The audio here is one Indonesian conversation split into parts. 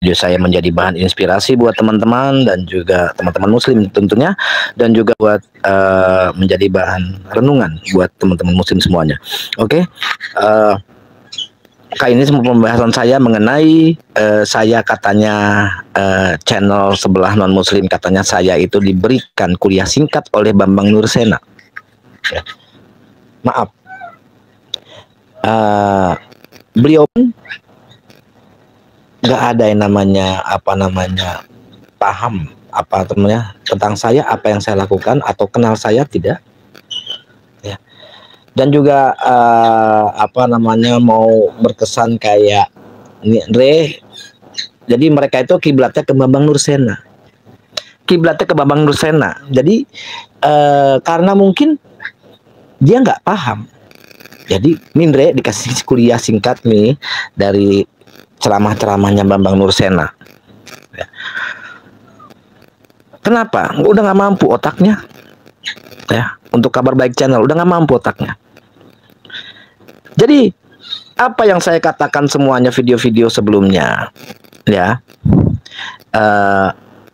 video saya menjadi bahan inspirasi buat teman-teman dan juga teman-teman muslim tentunya, dan juga buat menjadi bahan renungan buat teman-teman muslim semuanya. Oke. Kali ini pembahasan saya mengenai saya katanya channel sebelah non muslim katanya saya itu diberikan kuliah singkat oleh Bambang Nursena. Ya. Maaf. Beliau pun nggak ada yang namanya paham apa namanya tentang saya, apa yang saya lakukan atau kenal saya, tidak ya. Dan juga mau berkesan kayak jadi mereka itu kiblatnya ke Bambang Nursena, jadi karena mungkin dia nggak paham, jadi Nindre dikasih kuliah singkat nih dari ceramah-ceramahnya Bambang Nursena. Ya. Kenapa? Udah nggak mampu otaknya. Ya, untuk Kabar Baik Channel udah nggak mampu otaknya. Jadi apa yang saya katakan semuanya video-video sebelumnya, ya,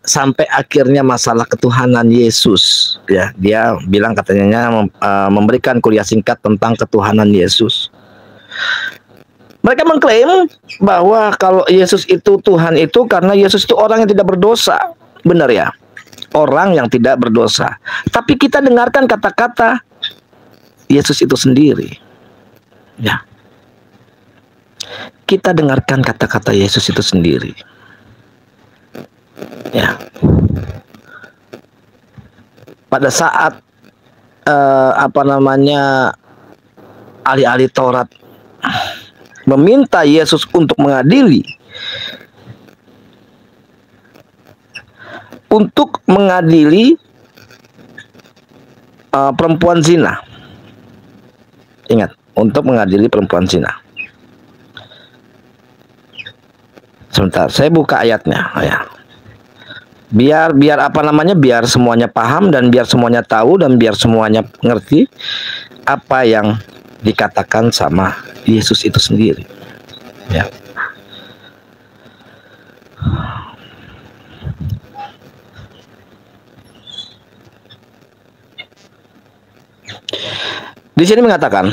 sampai akhirnya masalah ketuhanan Yesus, ya, dia bilang katanya memberikan kuliah singkat tentang ketuhanan Yesus. Mereka mengklaim bahwa kalau Yesus itu Tuhan itu karena Yesus itu orang yang tidak berdosa. Benar ya? Orang yang tidak berdosa. Tapi kita dengarkan kata-kata Yesus itu sendiri. Ya. Kita dengarkan kata-kata Yesus itu sendiri. Ya. Pada saat ahli-ahli Taurat meminta Yesus untuk mengadili perempuan zina. Ingat, untuk mengadili perempuan zina. Sebentar, saya buka ayatnya ya. Biar biar semuanya paham dan biar semuanya tahu dan biar semuanya ngerti apa yang dikatakan sama Yesus itu sendiri. Ya. Di sini mengatakan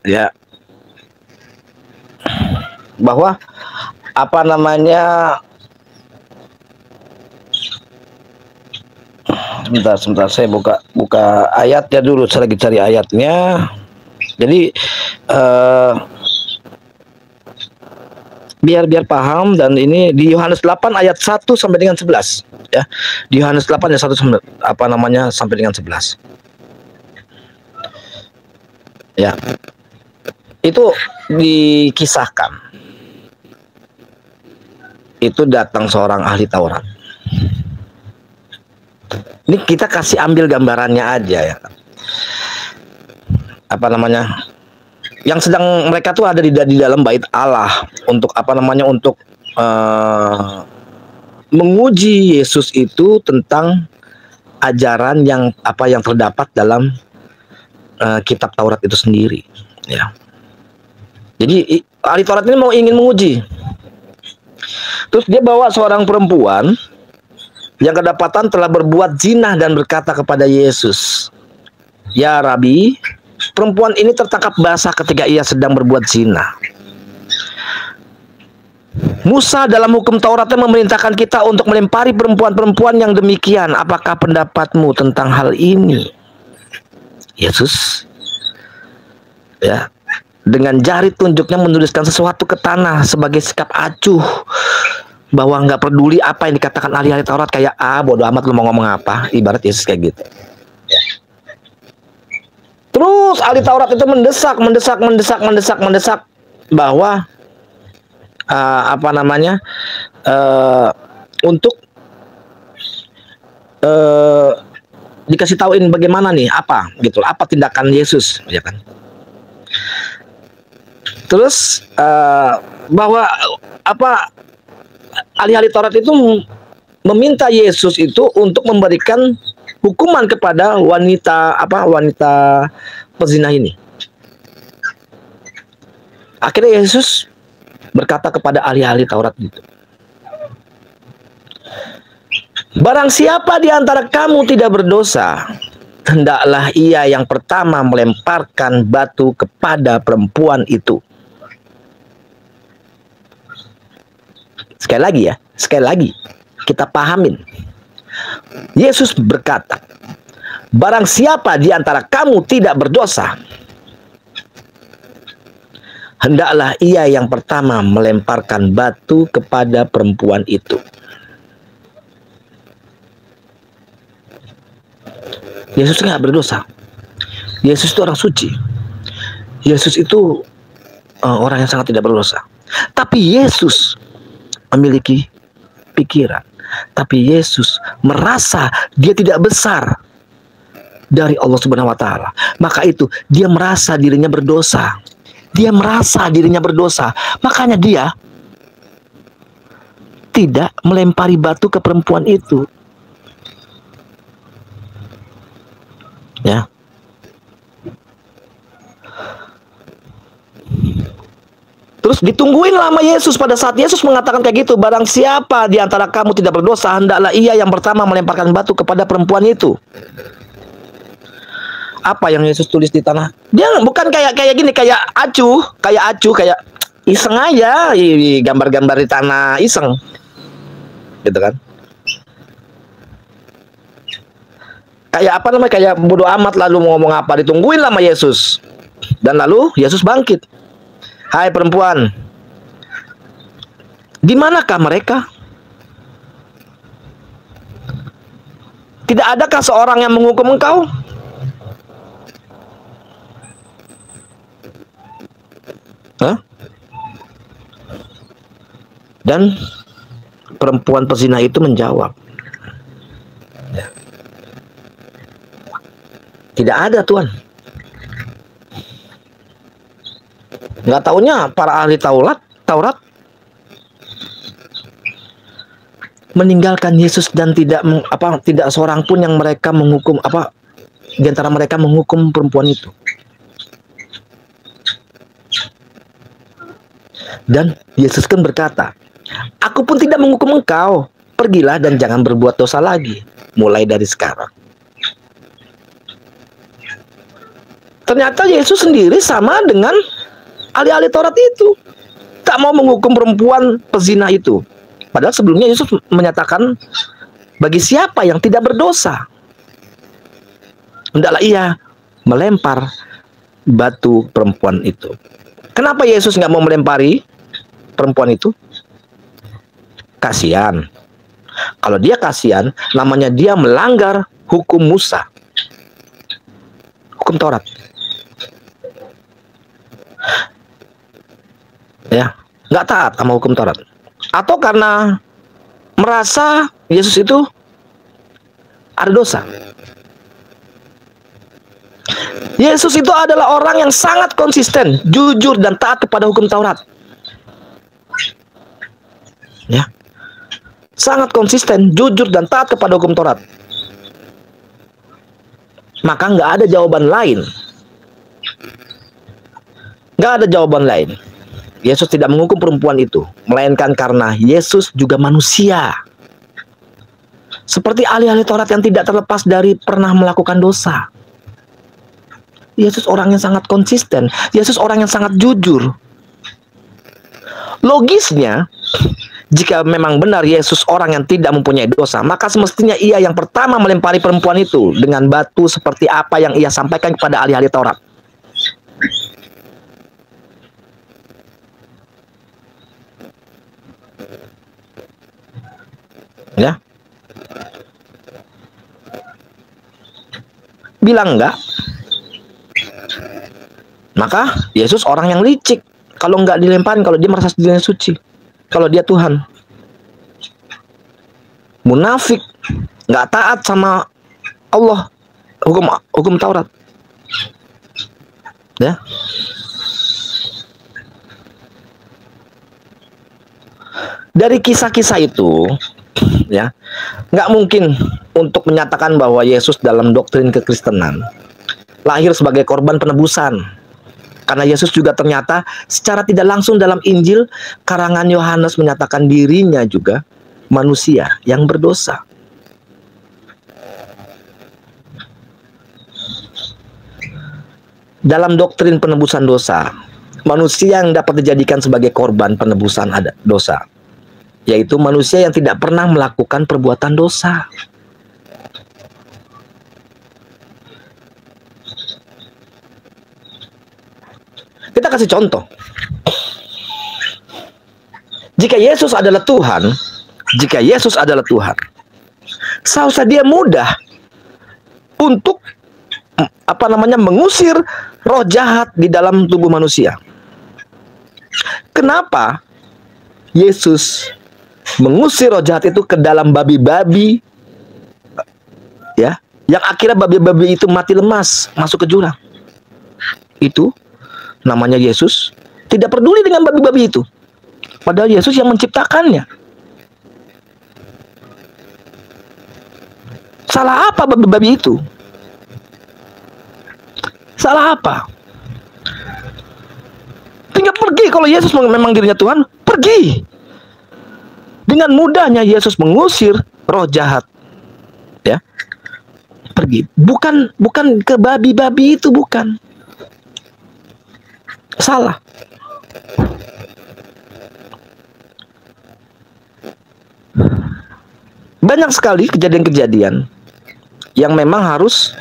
ya bahwa sebentar saya buka ayatnya dulu, saya lagi cari ayatnya. Jadi biar paham, dan ini di Yohanes 8 ayat 1 sampai dengan 11 ya. Di Yohanes 8 ayat 1 sampai dengan 11. Ya. Itu dikisahkan. Itu datang seorang ahli Taurat. Ini kita kasih ambil gambarannya aja ya. Yang sedang mereka tuh ada di dalam bait Allah untuk menguji Yesus itu tentang ajaran yang terdapat dalam kitab Taurat itu sendiri ya. Jadi ahli Taurat ini ingin menguji. Terus dia bawa seorang perempuan yang kedapatan telah berbuat zina dan berkata kepada Yesus, "Ya Rabi, perempuan ini tertangkap basah ketika ia sedang berbuat zina. Musa dalam hukum Tauratnya memerintahkan kita untuk melempari perempuan-perempuan yang demikian. Apakah pendapatmu tentang hal ini?" Yesus ya dengan jari tunjuknya menuliskan sesuatu ke tanah sebagai sikap acuh bahwa nggak peduli apa yang dikatakan ahli-ahli Taurat, kayak bodo amat lu mau ngomong apa, ibarat Yesus kayak gitu ya. Terus ahli Taurat itu mendesak bahwa untuk dikasih tauin bagaimana nih, apa tindakan Yesus ya kan. Terus bahwa ahli-ahli Taurat itu meminta Yesus itu untuk memberikan hukuman kepada wanita pezina ini. Akhirnya Yesus berkata kepada ahli-ahli Taurat itu, Barang siapa di antara kamu tidak berdosa, hendaklah ia yang pertama melemparkan batu kepada perempuan itu. Sekali lagi ya, sekali lagi kita pahamin. Yesus berkata, barang siapa di antara kamu tidak berdosa, hendaklah ia yang pertama melemparkan batu kepada perempuan itu. Yesus nggak berdosa. Yesus itu orang suci. Yesus itu orang yang sangat tidak berdosa. Tapi Yesus memiliki pikiran. Tapi Yesus merasa dia tidak besar dari Allah Subhanahu wa taala. Maka itu dia merasa dirinya berdosa. Dia merasa dirinya berdosa. Makanya dia tidak melempari batu ke perempuan itu. Ya. Terus ditungguin lama Yesus. Pada saat Yesus mengatakan kayak gitu, barang siapa di antara kamu tidak berdosa, hendaklah ia yang pertama melemparkan batu kepada perempuan itu. Apa yang Yesus tulis di tanah? Dia bukan kayak gini, kayak acuh, kayak iseng aja, gambar-gambar di tanah iseng, gitu kan? Kayak apa namanya? Kayak bodoh amat lalu mau ngomong apa, ditungguin lama Yesus. Dan lalu Yesus bangkit. Hai perempuan, di manakah mereka? Tidak adakah seorang yang menghukum engkau? Hah? Dan perempuan pezina itu menjawab, tidak ada Tuhan. Nggak taunya para ahli Taurat meninggalkan Yesus dan tidak seorang pun yang mereka menghukum di antara mereka menghukum perempuan itu. Dan Yesus kan berkata, aku pun tidak menghukum engkau, pergilah dan jangan berbuat dosa lagi mulai dari sekarang. Ternyata Yesus sendiri sama dengan ahli-ahli Taurat itu, tak mau menghukum perempuan pezina itu. Padahal sebelumnya Yesus menyatakan, bagi siapa yang tidak berdosa, hendaklah ia melempar batu perempuan itu. Kenapa Yesus nggak mau melempari perempuan itu? Kasihan. Kalau dia kasihan, namanya dia melanggar hukum Musa, hukum Taurat. Ya, nggak taat sama hukum Taurat. Atau karena merasa Yesus itu ada dosa. Yesus itu adalah orang yang sangat konsisten, jujur dan taat kepada hukum Taurat. Ya, sangat konsisten, jujur dan taat kepada hukum Taurat. Maka nggak ada jawaban lain. Nggak ada jawaban lain. Yesus tidak menghukum perempuan itu, melainkan karena Yesus juga manusia. Seperti ahli-ahli Taurat yang tidak terlepas dari pernah melakukan dosa. Yesus orang yang sangat konsisten. Yesus orang yang sangat jujur. Logisnya, jika memang benar Yesus orang yang tidak mempunyai dosa, maka semestinya ia yang pertama melempari perempuan itu dengan batu seperti apa yang ia sampaikan kepada ahli-ahli Taurat. Ya, bilang enggak, maka Yesus orang yang licik. Kalau enggak dilemparin, kalau dia merasa dirinya suci, kalau dia Tuhan. Munafik, enggak taat sama Allah, hukum Taurat. Ya. Dari kisah-kisah itu, ya, nggak mungkin untuk menyatakan bahwa Yesus dalam doktrin kekristenan lahir sebagai korban penebusan, karena Yesus juga ternyata secara tidak langsung dalam Injil karangan Yohanes menyatakan dirinya juga manusia yang berdosa. Dalam doktrin penebusan dosa, manusia yang dapat dijadikan sebagai korban penebusan dosa, yaitu manusia yang tidak pernah melakukan perbuatan dosa. Kita kasih contoh. Jika Yesus adalah Tuhan, seharusnya dia mudah untuk mengusir roh jahat di dalam tubuh manusia. Kenapa Yesus mengusir roh jahat itu ke dalam babi-babi, ya, yang akhirnya babi-babi itu mati lemas, masuk ke jurang? Itu namanya Yesus tidak peduli dengan babi-babi itu, padahal Yesus yang menciptakannya. Salah apa babi-babi itu? Salah apa? Tinggal pergi. Kalau Yesus memang dirinya Tuhan, pergi. Dengan mudahnya Yesus mengusir roh jahat, ya, pergi. Bukan ke babi-babi itu, bukan. Salah. Banyak sekali kejadian-kejadian yang memang harus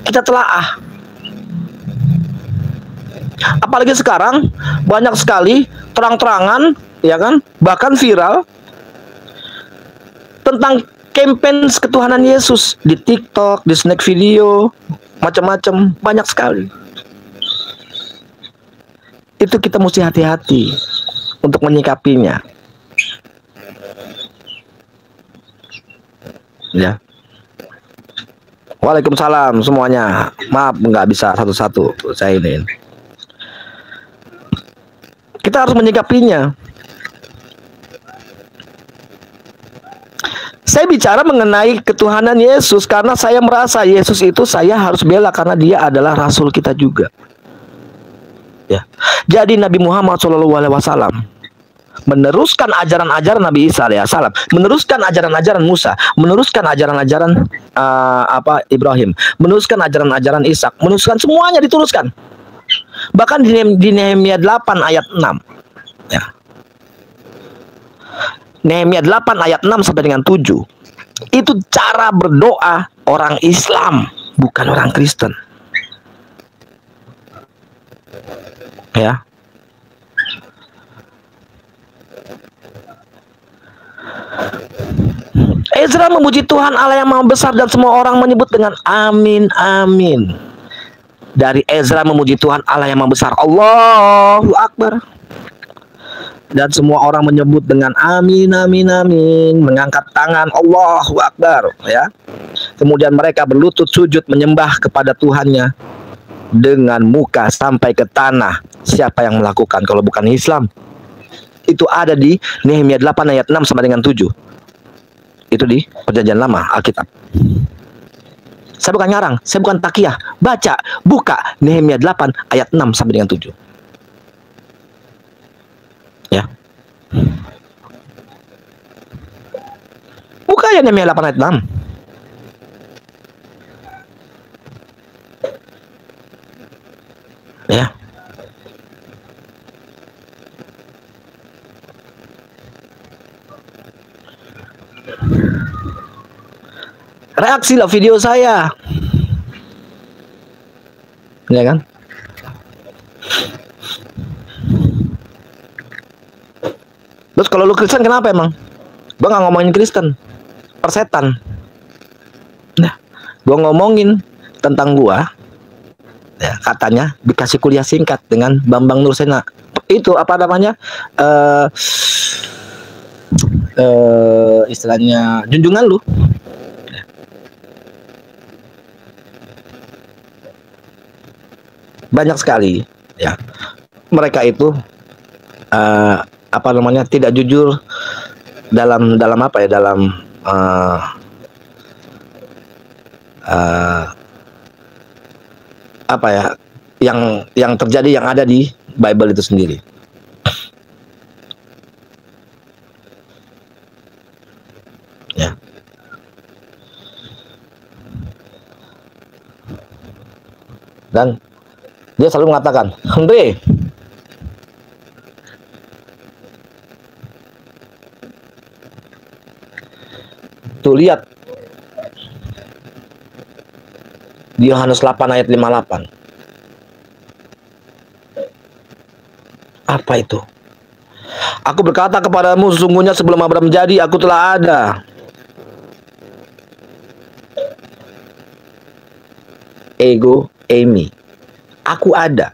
kita telaah. Apalagi sekarang banyak sekali terang-terangan, ya kan, bahkan viral tentang campaign ketuhanan Yesus di TikTok, di snack video, macam-macam, banyak sekali. Itu kita mesti hati-hati untuk menyikapinya. Ya. Waalaikumsalam semuanya. Maaf nggak bisa satu-satu saya ini. Kita harus menyikapinya. Saya bicara mengenai ketuhanan Yesus karena saya merasa Yesus itu saya harus bela karena dia adalah rasul kita juga. Ya. Jadi Nabi Muhammad SAW meneruskan ajaran-ajaran Nabi Isa alaihissalam, meneruskan ajaran-ajaran Musa, meneruskan ajaran-ajaran Ibrahim, meneruskan ajaran-ajaran Ishak, meneruskan semuanya diteruskan. Bahkan di Nehemia 8 ayat 6. Ya. Nehemia 8 ayat 6 sampai dengan 7. Itu cara berdoa orang Islam, bukan orang Kristen. Ya. Ezra memuji Tuhan Allah yang Maha Besar dan semua orang menyebut dengan amin, amin. Dari Ezra memuji Tuhan Allah yang Maha Besar, Allahu Akbar. Dan semua orang menyebut dengan amin, amin, amin, mengangkat tangan, Allahu Akbar, ya. Kemudian mereka berlutut sujud menyembah kepada Tuhannya dengan muka sampai ke tanah. Siapa yang melakukan kalau bukan Islam? Itu ada di Nehemia 8 ayat 6 sampai dengan 7. Itu di Perjanjian Lama Alkitab. Saya bukan ngarang, saya bukan takiyah. Baca, buka Nehemia 8 ayat 6 sampai dengan 7. Ya. Buka ya Nehemia 8 ayat 6. Ya. Reaksilah video saya. Ya kan? Terus kalau lu Kristen kenapa emang? Gua nggak ngomongin Kristen, persetan. Nah, gua ngomongin tentang gua. Ya, katanya dikasih kuliah singkat dengan Bambang Nursena. Itu apa namanya? Istilahnya junjungan lu. Banyak sekali, ya. Mereka itu tidak jujur dalam yang terjadi, yang ada di Bible itu sendiri. Dan dia selalu mengatakan, Andre, tuh lihat di Yohanes 8 ayat 58. Apa itu? Aku berkata kepadamu, sesungguhnya sebelum Abraham menjadi, aku telah ada. Ego, Emi. Aku ada.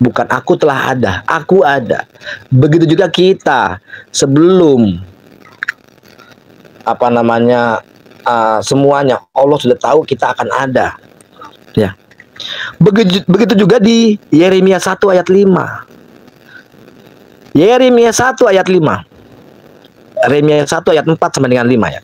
Bukan aku telah ada, aku ada. Begitu juga kita sebelum semuanya Allah sudah tahu kita akan ada. Ya. Begitu juga di Yeremia 1 ayat 5. Yeremia 1 ayat 5. Yeremia 1 ayat 4 sampai dengan 5 ya.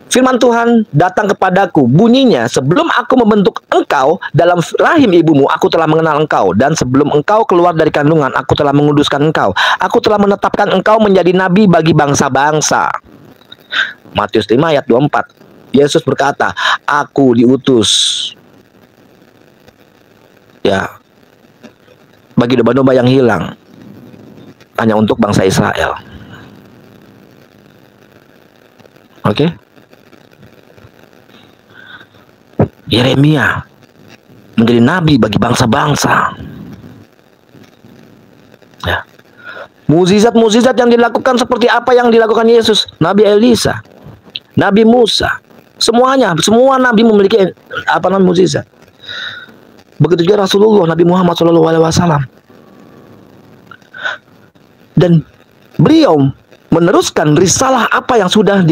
Firman Tuhan datang kepadaku, bunyinya, sebelum aku membentuk engkau dalam rahim ibumu, aku telah mengenal engkau, dan sebelum engkau keluar dari kandungan, aku telah menguduskan engkau. Aku telah menetapkan engkau menjadi nabi bagi bangsa-bangsa. Matius 5 ayat 24. Yesus berkata, aku diutus ya bagi domba-domba yang hilang, hanya untuk bangsa Israel. Oke? Yeremia menjadi nabi bagi bangsa-bangsa. Ya. Mukjizat-mukjizat yang dilakukan seperti apa yang dilakukan Yesus, Nabi Elisa, Nabi Musa, semuanya, semua nabi memiliki mukjizat. Begitu juga Rasulullah Nabi Muhammad SAW. Dan beliau meneruskan risalah apa yang sudah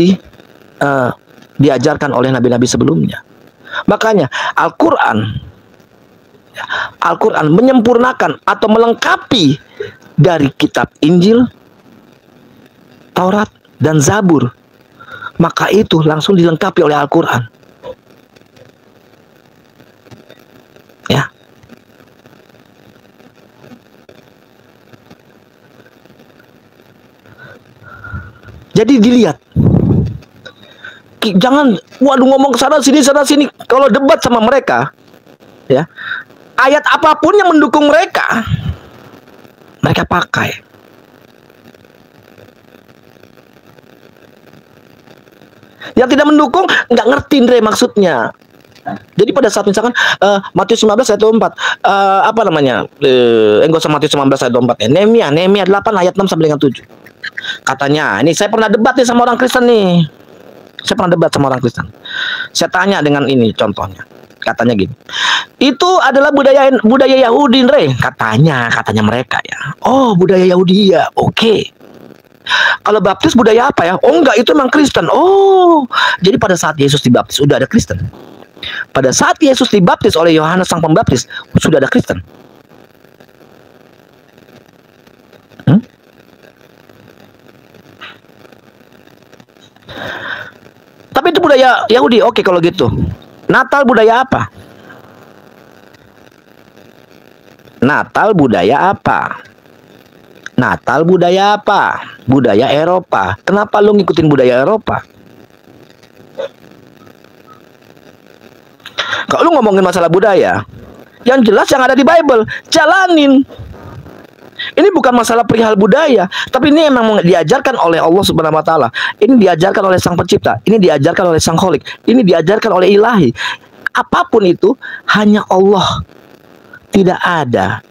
diajarkan oleh nabi-nabi sebelumnya. Makanya Al-Quran menyempurnakan atau melengkapi dari kitab Injil, Taurat, dan Zabur. Maka itu langsung dilengkapi oleh Al-Quran. Ya. Jadi dilihat. Jangan ngomong ke sana sini. Kalau debat sama mereka, ya, ayat apapun yang mendukung mereka pakai. Yang tidak mendukung nggak ngerti Andre maksudnya. Jadi pada saat misalkan Matius 15 ayat 24, enggak usah Matius 19 ayat 24 ya. Nehemia 8 ayat 6 sampai dengan 7. Katanya, ini saya pernah debat nih sama orang Kristen nih. Saya tanya dengan ini contohnya. Katanya gini. Itu adalah budaya Yahudi, Andre. Katanya mereka ya. Oh, budaya Yahudi ya. Oke. Kalau baptis budaya apa ya? Oh, enggak, itu memang Kristen. Oh. Jadi pada saat Yesus dibaptis sudah ada Kristen. Pada saat Yesus dibaptis oleh Yohanes Sang Pembaptis sudah ada Kristen. Tapi itu budaya Yahudi. Oke kalau gitu. Natal budaya apa? Natal budaya apa? Budaya Eropa. Kenapa lu ngikutin budaya Eropa? Kalau lu ngomongin masalah budaya, yang jelas yang ada di Bible, jalanin. Ini bukan masalah perihal budaya, tapi ini memang diajarkan oleh Allah Subhanahu wa taala. Ini diajarkan oleh Sang Pencipta, ini diajarkan oleh Sang Kholik, ini diajarkan oleh Ilahi. Apapun itu hanya Allah. Tidak ada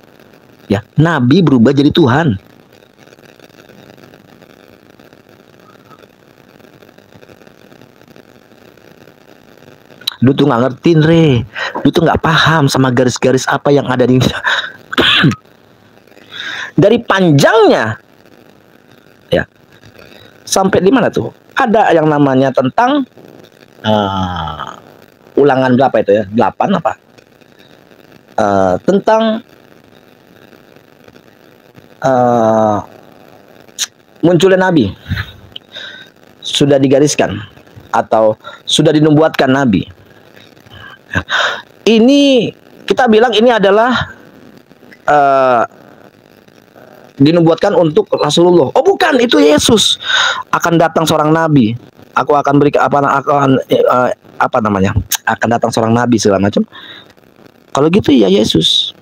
ya nabi berubah jadi Tuhan. Lu tuh nggak ngerti, Re. Lu tuh nggak paham sama garis-garis apa yang ada di dari panjangnya ya sampai di mana tuh ada yang namanya tentang ulangan berapa itu ya, 8 apa tentang munculnya nabi sudah digariskan atau sudah dinubuatkan nabi. Ini kita bilang ini adalah dinubuatkan untuk Rasulullah. Oh bukan, itu Yesus. Akan datang seorang nabi. Aku akan berikan akan datang seorang nabi segala macam. Kalau gitu ya Yesus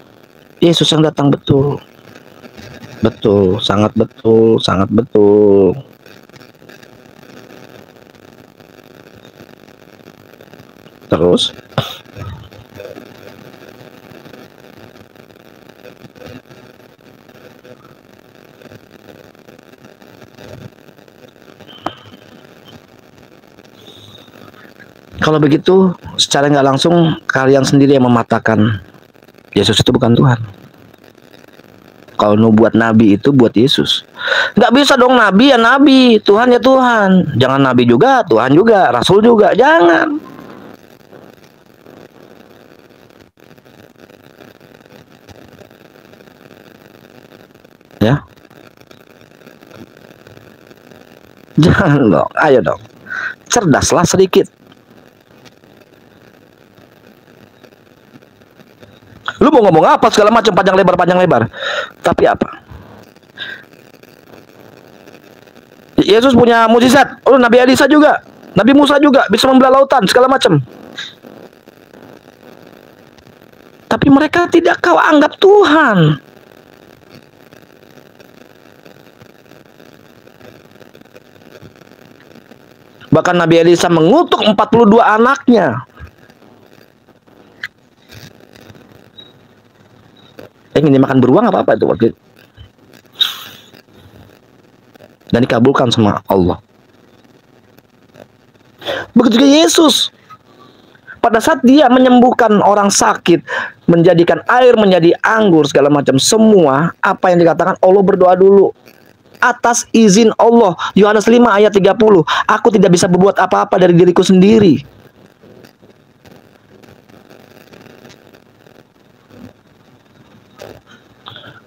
yang datang, betul. Betul, sangat betul, sangat betul. Terus kalau begitu, secara nggak langsung kalian sendiri yang mematahkan Yesus itu bukan Tuhan. Kalau buat nabi itu buat Yesus. Nggak bisa dong, nabi ya nabi, Tuhan ya Tuhan. Jangan nabi juga, Tuhan juga, Rasul juga, jangan. Ya, jangan dong, ayo dong, cerdaslah sedikit. Lu mau ngomong apa segala macam panjang lebar, tapi apa? Yesus punya mukjizat. Oh, Nabi Elisa juga, Nabi Musa juga bisa membelah lautan segala macam. Tapi mereka tidak kau anggap Tuhan. Bahkan Nabi Elisa mengutuk 42 anaknya. Ingin dimakan beruang apa itu waktu itu. Dan dikabulkan sama Allah. Begitu juga Yesus. Pada saat dia menyembuhkan orang sakit, menjadikan air menjadi anggur segala macam, semua apa yang dikatakan Allah berdoa dulu atas izin Allah. Yohanes 5 ayat 30. Aku tidak bisa berbuat apa-apa dari diriku sendiri.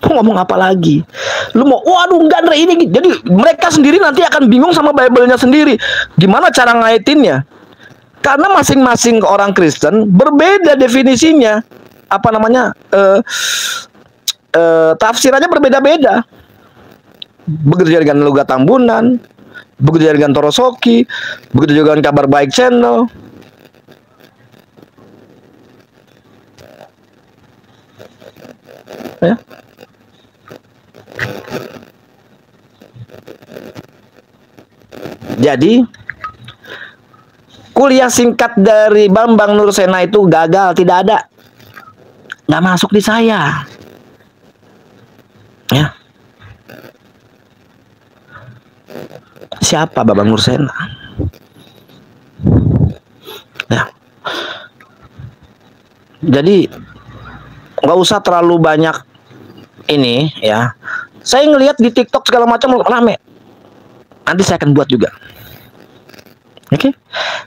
Ngomong apa lagi? Lu mau, waduh enggak Andre ini. Jadi mereka sendiri nanti akan bingung sama Bible-nya sendiri. Gimana cara ngaitinnya? Karena masing-masing orang Kristen berbeda definisinya. Apa namanya? Tafsirannya berbeda-beda. Begitu juga dengan Lugat Tambunan, begitu juga dengan Torosoki, begitu juga dengan Kabar Baik Channel. Ya. Jadi kuliah singkat dari Bambang Nursena itu gagal, tidak ada, nggak masuk di saya. Ya. Siapa Bambang Nursena? Ya. Jadi nggak usah terlalu banyak ini ya. Saya ngelihat di TikTok segala macam rame. Nanti saya akan buat juga. Oke.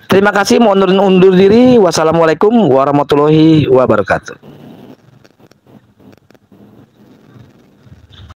Terima kasih, mau undur diri. Wassalamualaikum warahmatullahi wabarakatuh.